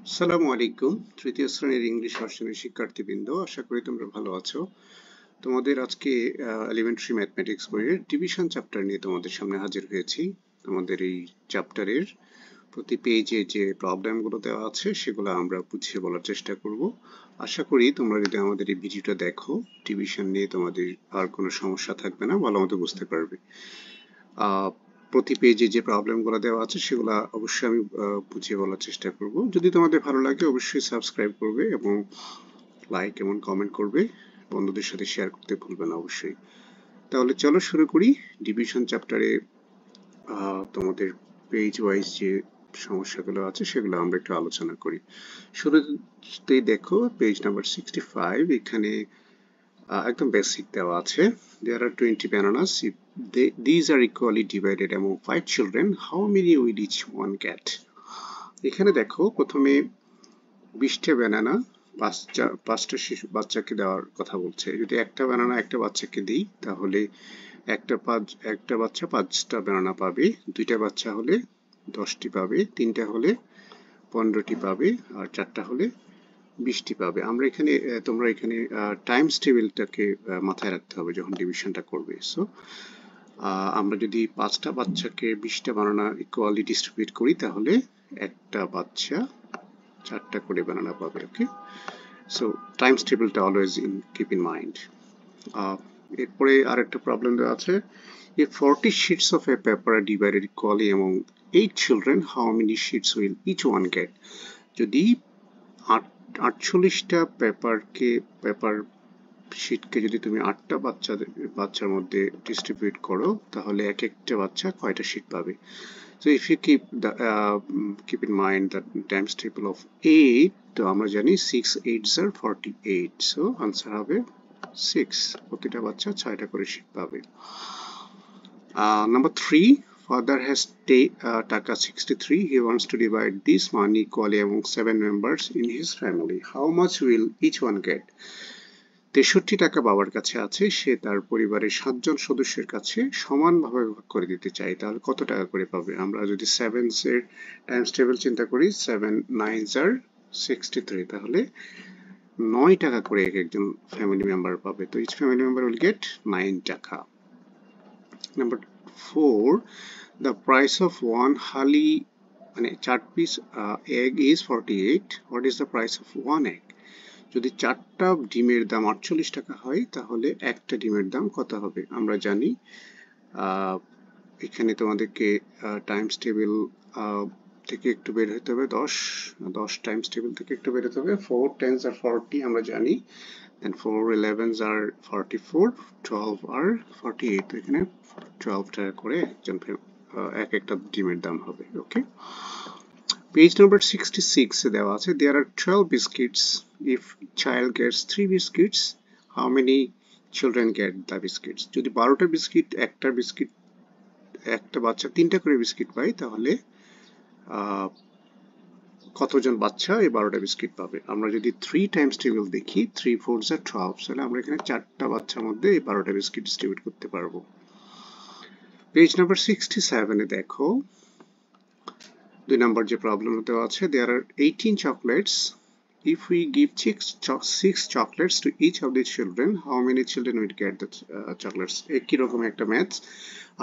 আসসালামু আলাইকুম। তৃতীয় শ্রেণীর ইংলিশ ভার্সনের শিক্ষার্থীবৃন্দ, আশা করি তোমরা ভালো আছো। তোমাদের আজকে এলিমেন্টারি ম্যাথমেটিক্স বইয়ের ডিভিশন চ্যাপ্টার নিয়ে তোমাদের সামনে হাজির হয়েছি। আমাদের এই চ্যাপ্টারের প্রতি পেজে যে প্রবলেমগুলো দেওয়া আছে সেগুলো আমরা বুঝিয়ে বলার চেষ্টা করব। আশা করি তোমরা যদি আমাদের এই ভিডিওটা দেখো, ডিভিশন নিয়ে তোমাদের আর কোনো সমস্যা থাকবে না, ভালো মতো বুঝতে পারবে। প্রতি পেজে যে প্রবলেমগুলো দেওয়া আছে সেগুলো অবশ্যই আমি বুঝিয়ে বলার চেষ্টা করব। যদি তোমাদের ভালো লাগে অবশ্যই সাবস্ক্রাইব করবে এবং লাইক এবং কমেন্ট করবে, বন্ধুদের সাথে শেয়ার করতে ভুলবে না অবশ্যই। তাহলে চলো শুরু করি। ডিভিশন চ্যাপ্টারে তোমাদের পেজ ওয়াইজ যে সমস্যাগুলো আছে সেগুলো আমরা একটু আলোচনা করি। শুরুতেই দেখো পেজ নাম্বার 65, এখানে একদম বেসিক দেওয়া আছে। There are 20 bananas. If these are equally divided among 5 children, how many will each one get? এখানে দেখো প্রথমে 20টা ব্যানানা পাঁচটা শিশু বাচ্চাকে দেওয়ার কথা বলছে। যদি একটা ব্যানানা একটা বাচ্চাকে দিই তাহলে একটা বাচ্চা 5টা ব্যানানা পাবে, দুইটা বাচ্চা হলে 10টি পাবে, তিনটা হলে 15টি পাবে, আর চারটা হলে 20টি পাবে। তোমরা এখানে টাইমস টেবিলটাকে মাথায় রাখতে হবে যখন ডিভিশনটা করবে। সো আমরা যদি 5টা বাচ্চাকে 20টা বানানা ইকুয়ালি ডিস্ট্রিবিউট করি তাহলে একটা বাচ্চা 4টা করে বানানা পাবে। ওকে, সো টাইমস টেবিলটা অলওয়েজ কিপ ইন মাইন্ড। এরপরে আরেকটা প্রবলেম দেওয়া আছে। If 40 sheets of a paper are divided equally among 8 children, how many sheets will each one get? যদি 48টা পেপার শিটকে যদি তুমি 8টা বাচ্চার মধ্যে ডিস্ট্রিবিউট করো তাহলে এক একটা বাচ্চা কয়টা শিট পাবে? So if you keep in mind the times table of 8, তো আমরা জানি 6 8s are 48, so আনসার হবে 6। প্রতিটা বাচ্চা 6টা করে শিট পাবে। Number 3, father has taka 63. He wants to divide this money equally among 7 members in his family. How much will each one get? 63 টাকা বাবার কাছে আছে, সে তার পরিবারের 7 জন সদস্যের কাছে সমানভাবে ভাগ করে দিতে চায়, তাহলে কত টাকা করে পাবে? আমরা যদি 7s এর টাইমস টেবিল চিন্তা করি, 7 9s are 63, তাহলে 9 টাকা করে একজন ফ্যামিলি মেম্বার পাবে। তো each family member will get 9 টাকা। Number 4, the price of one hali মানে 4 piece egg is 48. What is the price of one egg? যদি 4টা ডিমের দাম 48 টাকা হয় তাহলে একটা ডিমের দাম কত হবে? আমরা জানি এখানে তোমাদেরকে টাইমস টেবিল থেকে একটু বের হতে হবে। 10 টাইমস টেবিল থেকে একটু বের হতে হবে। 4 10s are 40 আমরা জানি, and 4 11s are 44, 12 are 48, তো এখানে 12 টাকা করে একটা ডিমের দাম হবে। ওকে, পেজ নাম্বার 66 এ দেওয়া আছে there are 12 biscuits. If child gets 3 biscuits, how many children get the biscuits? যদি 12টা বিস্কিট একটা বাচ্চা 3টা করে বিস্কিট পায় তাহলে কতজন বাচ্চা এই 12টা বিস্কিট পাবে? আমরা যদি 3 টাইমস টেবিল দেখি, 3 4s are 12, তাহলে আমরা এখানে 4টা বাচ্চার মধ্যে এই 12টা বিস্কিট ডিস্ট্রিবিউট করতে পারবো। পেজ নাম্বার 67 এ দেখো 2 নম্বর যে প্রবলেম দেওয়া আছে there are 18 chocolates. If we give 6 chocolates to each of the children, how many children will get the chocolates? একই রকম একটা ম্যাথস।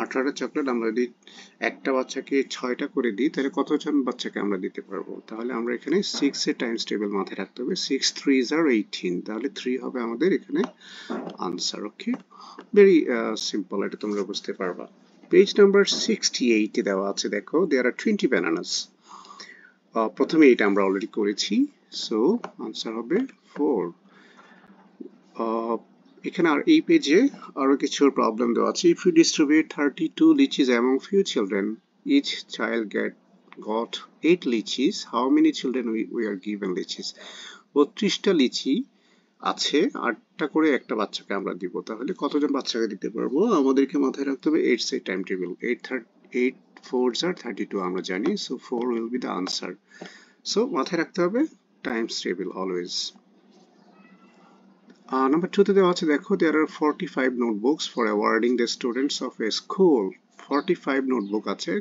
18টা চকলেট আমরা যদি একটা বাচ্চাকে 6টা করে দিই তাহলে কতজন বাচ্চাকে আমরা দিতে পারবো? তাহলে আমরা এখানে 6 এর টাইমস টেবিল মাথায় রাখতে হবে। 6 3s are 18, তাহলে 3 হবে আমাদের এখানে আনসার। ওকে, ভেরি সিম্পল, এটা তোমরা বুঝতে পারবা। পেজ নাম্বার 68 এ দেওয়া আছে দেখো there are 20 bananas. প্রথমে এটা আমরা অলরেডি করেছি, সো আনসার হবে 4। এখানে আর এই পেজে আরো কিছু প্রবলেম দেওয়া আছে। if you distribute 32 lychees among few children, each child got 8 lychees, how many children we are given lychees? 32টা লিচি আছে, 8টা করে একটা বাচ্চাকে আমরা দিব, তাহলে কতজন বাচ্চাকে দিতে পারবো? আমাদেরকে মাথায় রাখতে হবে 8 এর টাইম টেবিল। 8 4s are 32 আমরা জানি, so 4 will be the answer. So মাথায় রাখতে হবে টাইমস টেবিল অলওয়েজ। নাম্বার 2 তে দেওয়া আছে দেখো there are 45 notebooks for awarding the students of a school. 45 notebook আছে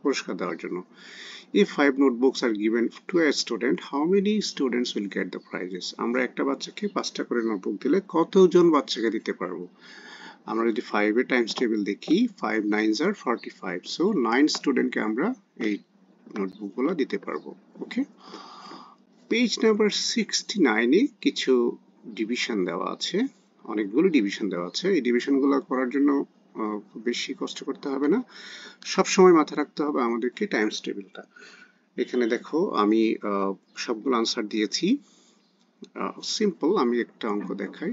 পুরস্কার দেওয়ার জন্য। If 5 notebooks are given to a student, how many students will get the prizes? আমরা একটা বাচ্চাকে 5টা করে নোটবুক দিলে কতজন বাচ্চাকে দিতে পারবো? আমরা যদি 5 এর টাইমস টেবিল দেখি, 5 9s are 45, so 9 স্টুডেন্টকে আমরা এই নোটবুকগুলো দিতে পারবো। ওকে, পেজ নাম্বার 69 এ কিছু ডিভিশন দেওয়া আছে, অনেকগুলো ডিভিশন দেওয়া আছে। এই ডিভিশনগুলো করার জন্য খুব বেশি কষ্ট করতে হবে না, সব সময় মাথায় রাখতে হবে আমাদেরকে টাইমস টেবিলটা। এখানে দেখো আমি সবগুলো আনসার দিয়েছি। সিম্পল, আমি একটা অঙ্ক দেখাই।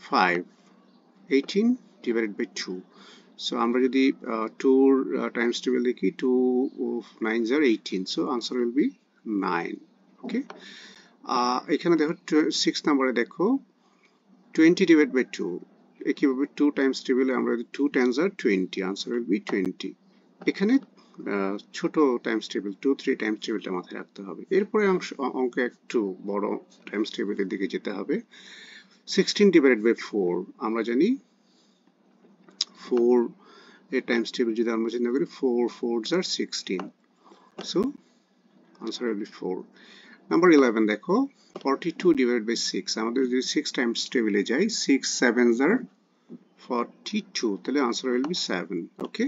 5 18 divided by 2, so আমরা যদি 2 টাইমস টেবিল দেখি, 2 9s are 18, so answer will be 9. ওকে, এখানে দেখো 6 নম্বরে দেখো 20 divided by 2, একইভাবে 2 টাইমস টেবিলে আমরা যদি 2 10s are 20, answer will be 20. এখানে ছোট টাইমস টেবিল 2 3 টাইমস টেবিলটা মাথায় রাখতে হবে। এরপরে অঙ্ক একটু বড় টাইমস টেবিলের দিকে যেতে হবে। 16 divided by 4, আমরা জানি 4 এর টাইমস টেবিল যদি আমরা চিন্তা করি, 4 4s are 16, so answer will be 4. Number 11 দেখো 42 divided by 6, আমাদের যদি 6 টাইমস টেবিলে যাই, 6 7s are 42, তাহলে answer will be 7. ওকে,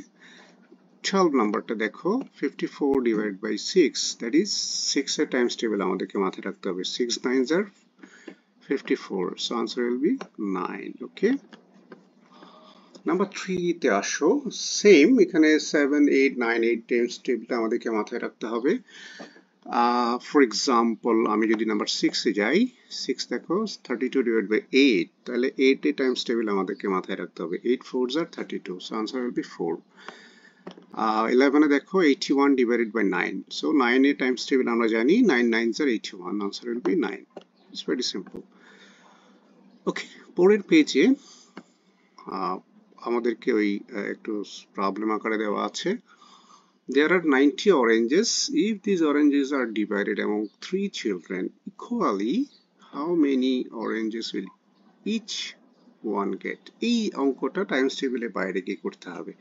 12 নাম্বারটা দেখো 54 divided by 6, that is 6 এর টাইমস টেবিল আমাদেরকে মাথায় রাখতে হবে, 6 9s are 54, so answer will be 9. Okay, number 3 তে আসো, সেম এখানে 7 8 9 8 টাইমস টেবিলটা আমাদেরকে মাথায় রাখতে হবে। ফর এক্সাম্পল আমি যদি নাম্বার 6 এ যাই, 6 দেখো 32 divided by 8, তাহলে 8 এর টাইমস টেবিল আমাদেরকে মাথায় রাখতে হবে, 8 4s are 32, so answer will be 4. 11 এ দেখো 81 divided by 9, so 9 এর টাইমস টেবিল আমরা জানি, 9 9s are 81, answer will be 9. It's very simple. ওকে, পরের পেজে আমাদেরকে ওই একটু প্রবলেম আকারে দেওয়া আছে। There are 90 oranges. If these oranges are divided among 3 children equally, how many oranges will each one get? এই অঙ্কটা টাইমস টেবিলের বাইরে গিয়ে করতে হবে।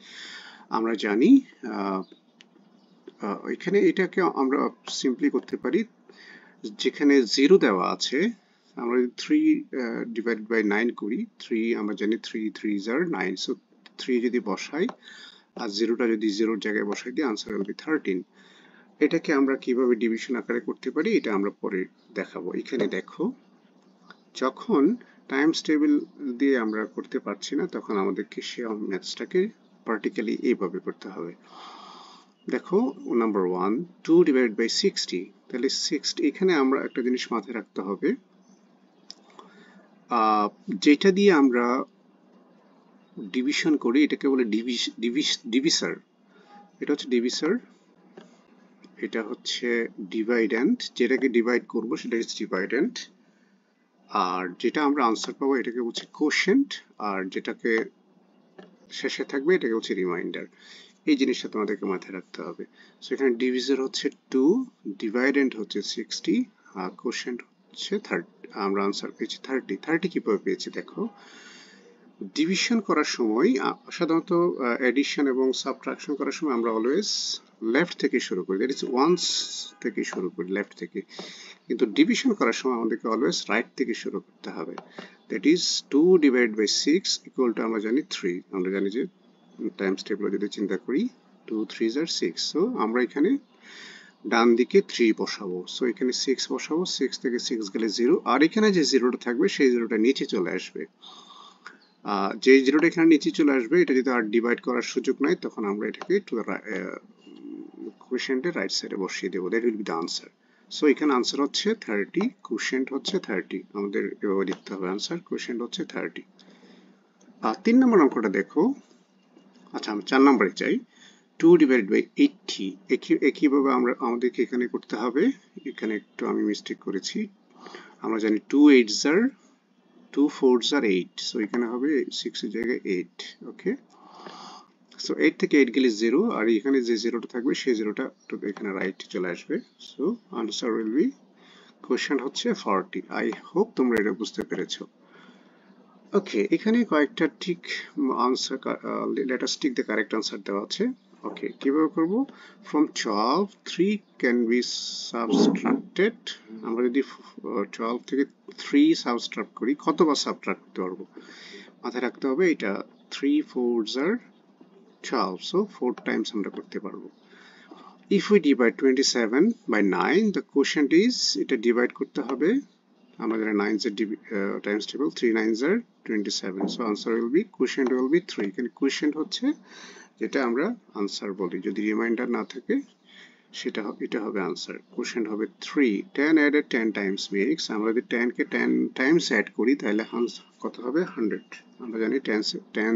আমরা জানি এখানে এটাকে আমরা সিম্পলি করতে পারি, যেখানে 0 দেওয়া আছে, আমরা 3 divided by 9 করি, 3 আমরা জানি 3 3s are 9, so 3 যদি বসাই আর 0টা যদি 0 জায়গায় বসাই দিই, আনসার will be 13. এটাকে আমরা কিভাবে ডিভিশন আকারে করতে পারি এটা আমরা পরে দেখাবো। এখানে দেখো, যখন টাইমস টেবিল দিয়ে আমরা করতে পারছি না, তখন আমাদেরকে সে ম্যাথসটাকে প্র্যাকটিক্যালি এইভাবে করতে হবে। দেখো নাম্বার 1 2 divided by 60, তাহলে 60, এখানে আমরা একটা জিনিস মাথায় রাখতে হবে, যেটা দিয়ে আমরা ডিভিশন করি এটাকে বলে ডিভিসার। এটা হচ্ছে ডিভিসার, এটা হচ্ছে ডিভাইডেন্ট, যেটাকে ডিভাইড করব সেটা হচ্ছে ডিভাইডেন্ট, আর যেটা আমরা আনসার পাবো এটাকে বলছে কোশেন্ট, আর যেটাকে শেষে থাকবে এটাকে হচ্ছে রিমাইন্ডার। এই জিনিসটা তোমাদেরকে মাথায় রাখতে হবে। সো এখানে ডিভিজার হচ্ছে 2, ডিভাইডেন্ট হচ্ছে 60, আর কোশেন্ট হচ্ছে 30, আমরা আনসার পেয়েছি 30। 30 কিভাবে পেয়েছি দেখো, ডিভিশন করার সময় সাধারণত এডিশন এবং সাবট্রাকশন করার সময় আমরা অলওয়েজ লেফট থেকে শুরু করি, দ্যাট ইজ ওয়ান্স থেকে শুরু করি, লেফট থেকে, কিন্তু ডিভিশন করার সময় আমাদেরকে অলওয়েজ রাইট থেকে শুরু করতে হবে, that is 2 divided by 6 equal to আমরা জানি 3, আমরা জানি যে টাইমস টেবিল যদি চিন্তা করি 2 3s are 6, সো আমরা এখানে ডান দিকে 3 বসাবো, সো এখানে 6 বসাবো, 6 থেকে 6 গেলে 0, আর এখানে যে 0টা থাকবে সেই 0টা নিচে চলে আসবে, যে 0টা এখানে নিচে চলে আসবে, এটা যদি আর ডিভাইড করার সুযোগ নাই, তখন আমরা এটাকে টু দ্য কোশেন্টের রাইট সাইডে বসিয়ে দেবো, that will be the answer. So এখানে আনসার হচ্ছে 30, কোশেন্ট হচ্ছে 30, আমাদের এভাবে লিখতে হবে, আনসার কোশেন্ট হচ্ছে 30। 3 নম্বর অঙ্কটা দেখো, আচ্ছা আমি 4 নম্বরে চাই, 2 divided by 80, একইভাবে আমাদেরকে এখানে করতে হবে, এখানে একটু আমি মিস্টেক করেছি, আমরা জানি 2 8s are 2 4s are 8, so এখানে হবে 6 এর জায়গায় 8, ওকে, সো 8 থেকে 8 গেলে 0, আর এখানে যে 0টা থাকবে সেই 0টা এখানে রাইট চলে আসবে, so answer will B, question হচ্ছে 40। আই হোপ তোমরা এটা বুঝতে পেরেছো। ওকে, এখানে কয়েকটা ঠিক answer, let us tick the correct answer দেওয়া আছে। ওকে, কিভাবে করব? From 12 3 can be subtracted. আমরা যদি 12 থেকে 3 সাবট্রাক্ট করি, কতবার সাবট্রাক্ট করতে পারবো? মাথায় রাখতে হবে এটা 3 4s are 12, so 4 times আমরা করতে পারবো। If we divide 27 by 9, the quotient is, এটা ডিভাইড করতে হবে, আমাদের 9s এর Times table, 3 9s are 27, so answer will be, quotient will be 3। এখানে quotient হচ্ছে যেটা আমরা আনসার বলি, যদি রিমাইন্ডার না থাকে সেটা এটা হবে আনসার। কোশ্চেন হবে 3 10 added 10 times makes, আমরা যদি 10 কে 10 টাইমস অ্যাড করি তাহলে কত হবে? 100। আমরা জানি 10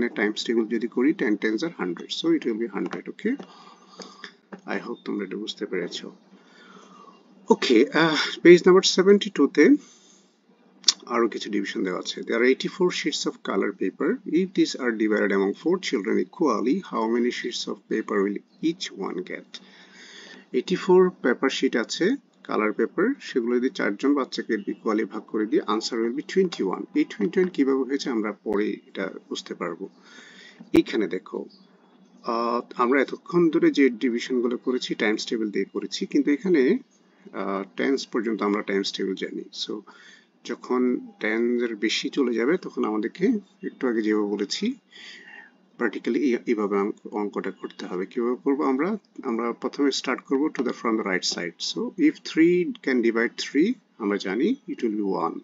এর টাইমস টেবিল যদি করি 10 10s are 100, so it will be 100। Okay, I hope তোমরা এটা বুঝতে পেরেছো। ওকে, পেজ নাম্বার 72 তে আরো কিছু ডিভিশন দেওয়া আছে। There are 84 sheets of color paper. If these are divided among 4 children equally, how many sheets of paper will each one get? 84 paper sheet আছে, কালার পেপার, সেগুলো যদি 4 জন বাচ্চাকে ইকুয়ালি ভাগ করে দিয়ে আনসার উইল বি 21। এই 21 কিভাবে হয়েছে আমরা পরে এটা বুঝতে পারবো। এইখানে দেখো, আমরা এতক্ষণ ধরে যে ডিভিশনগুলো করেছি টাইমস টেবিল দিয়ে করেছি, কিন্তু এখানে টেন্স পর্যন্ত আমরা টাইমস টেবিল জানি। সো যখন 10 এর বেশি চলে যাবে তখন আমাদেরকে একটু আগে যেভাবে বলেছি প্র্যাকটিক্যালি এইভাবে অঙ্কটা করতে হবে। কিভাবে করব? আমরা প্রথমে স্টার্ট করব to the from the right side. So if 3 can divide 3, আমরা জানি ইট উইল বি 1।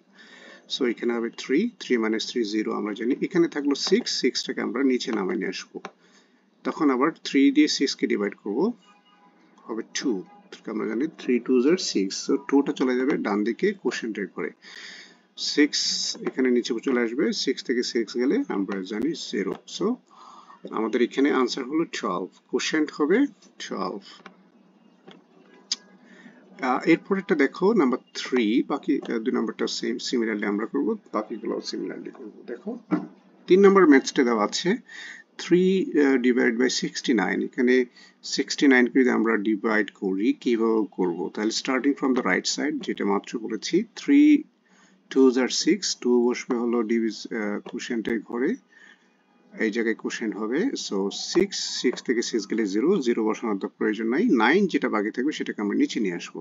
সো এখানে হবে 3 3 minus 3 0, আমরা জানি। এখানে থাকলো 6 6টাকে আমরা নিচে নামিয়ে নিয়ে আসবো। তখন আবার 3 দিয়ে 6 কে ডিভাইড করব, হবে 2, আমরা জানি 3 2s are 6, সো 2টা চলে যাবে ডান দিকে কোশ্চেন্টের ঘরে। 6 এখানে নিচে চলে আসবে, 6 থেকে 6 গেলে আমরা জানি 0। সো আমাদের এখানে আনসার হলো 12, কোশ্চেন্ট হবে 12। এরপরেরটা দেখো নাম্বার 3, বাকি দুই নাম্বারটা সেম সিমিলারলি আমরা করব, বাকিগুলো সিমিলারলি করব। দেখো 3 নাম্বার ম্যাথসটা দেওয়া আছে 3 ডিভাইড বাই 69। এখানে 69 কে যদি আমরা ডিভাইড করি কিভাবে করব? তাহলে starting from the right side, যেটা মাত্র বলেছি, 3 2s are 6, 2 বসবে হলো কোশ্চেন্টের ঘরে, এই জায়গায় কোশ্চেন হবে। সো 6 থেকে 6 গেলে 0 0 বসানোর তো প্রয়োজন নাই, 9 যেটা বাকি থাকবে সেটাকে আমরা নিচে নিয়ে আসবো।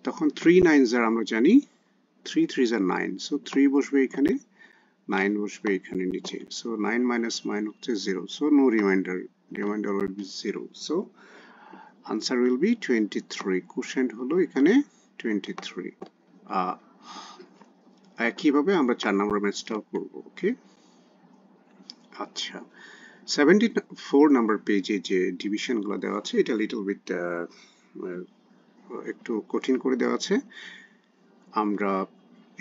তখন 3 9s are, আমরা জানি 3 3s are 9, সো 3 বসবে এখানে, 9 বসবে এখানে নিচে। সো 9 minus 9 হচ্ছে 0, so no remainder will be 0। So answer will be 23, question হলো এখানে 23। একইভাবে আমরা 4 নম্বর ম্যাথসটাও করব। ওকে, আচ্ছা 74 নাম্বার পেজে যে ডিভিশনগুলো দেওয়া আছে এটা লিটল বিট একটু কঠিন করে দেওয়া আছে। আমরা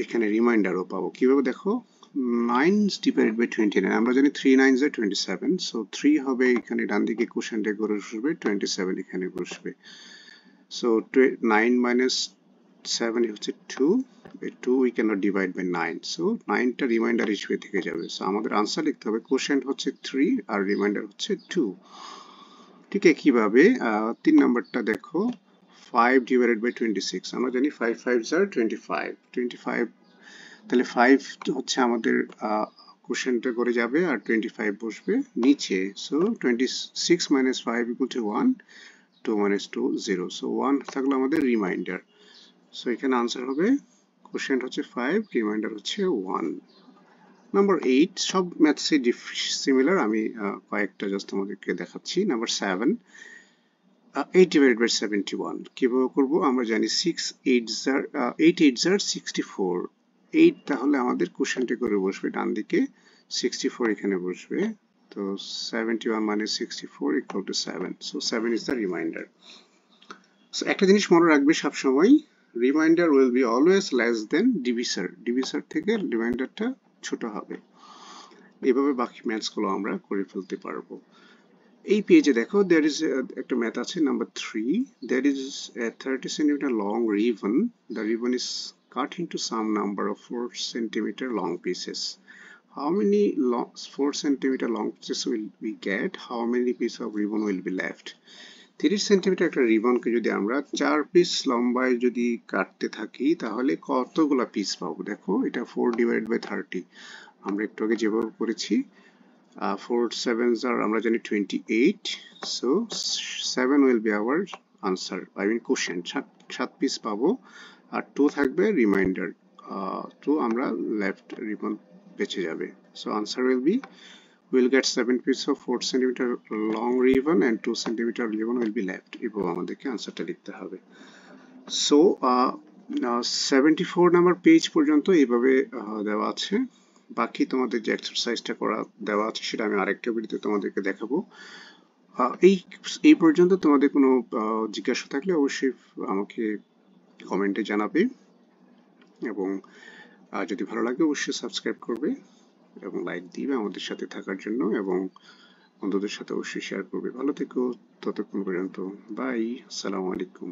এখানে রিমাইন্ডারও পাবো। কিভাবে? দেখো 9 ডিভাইডেড বাই 29, আমরা জানি 3 9s are 27, সো 3 হবে এখানে ডান দিকে কোশ্চেন্টে করে বসবে, 27 এখানে বসবে। সো 9 minus 7 হচ্ছে 2, 2 we cannot divide by 9, so 9টা reminder হিসেবে থেকে যাবে। সো আমাদের আনসার লিখতে হবে কোশ্চেন্ট হচ্ছে 3 আর রিমাইন্ডার হচ্ছে 2। ঠিক একইভাবে 3 নাম্বারটা দেখো 5 ডিভাইডেড বাই 26, আমরা জানি 5 5s are 25, 25 তাহলে 5 হচ্ছে আমাদের কোশ্চেন্টে করে যাবে আর 25 বসবে নিচে। So 26 minus 5 equal to 1, 2 minus 2 0, so 1 থাকলো আমাদের রিমাইন্ডার। সো এখানে আনসার হবে কোশ্চেন্ট হচ্ছে 5, রিমাইন্ডার হচ্ছে 1। নাম্বার 8, সব ম্যাথসে সিমিলার, আমি কয়েকটা জাস্ট আমাদেরকে দেখাচ্ছি। নাম্বার 7, 8 ডিভাইডেড বাই 71 কিভাবে করব? আমরা জানি 8 8s are 64, 8 তাহলে আমাদের কোশ্চেন্টে করে বসবে ডান দিকে, 64 এখানে বসবে। তো 71 minus 64 equal to 7, so 7 is the remainder. So একটা জিনিস মনে রাখবে সবসময়, reminder will be always less than divisor, divisor থেকে রিমাইন্ডারটা ছোট হবে। এভাবে বাকি ম্যাথসগুলো আমরা করে ফেলতে পারবো। এই পেজে দেখো there is একটা ম্যাথ আছে number 3, there is a 30 cm long ribbon, the ribbon is cut into some number of 4 cm long pieces. How many 4 cm long pieces will we get? How many pieces of ribbon will be left? 30 centimetre একটা রিবনকে যদি আমরা 4 piece লম্বায় যদি কাটতে থাকি তাহলে কতগুলা piece পাবো? দেখো এটা 4 ডিভাইড বাই 30, আমরা একটু আগে যেভাবে করেছি 4 sevens are আমরা জানি 28, so 7 will be our answer, I mean quotient. 7 piece পাবো আর 2 থাকবে রিমাইন্ডার, 2 আমরা লেফট রিবন বেঁচে যাবে, so answer will be we'll get 7 pieces of 4 centimeter long ribbon and 2 centimeter ribbon will be left. এভাবে আমাদেরকে আনসারটা লিখতে হবে। সো 74 নাম্বার পেজ পর্যন্ত এইভাবে দেওয়া আছে। বাকি তোমাদের যে এক্সারসাইজটা করা দেওয়া আছে সেটা আমি আরেকটা ভিডিওতে তোমাদেরকে দেখাবো। এই এই পর্যন্ত তোমাদের কোনো জিজ্ঞাসা থাকলে অবশ্যই আমাকে কমেন্টে জানাবে, এবং যদি ভালো লাগে অবশ্যই সাবস্ক্রাইব করবে এবং লাইক দিবে আমাদের সাথে থাকার জন্য, এবং বন্ধুদের সাথে অবশ্যই শেয়ার করবে। ভালো থেকো ততক্ষণ পর্যন্ত, বাই, আসসালামু আলাইকুম।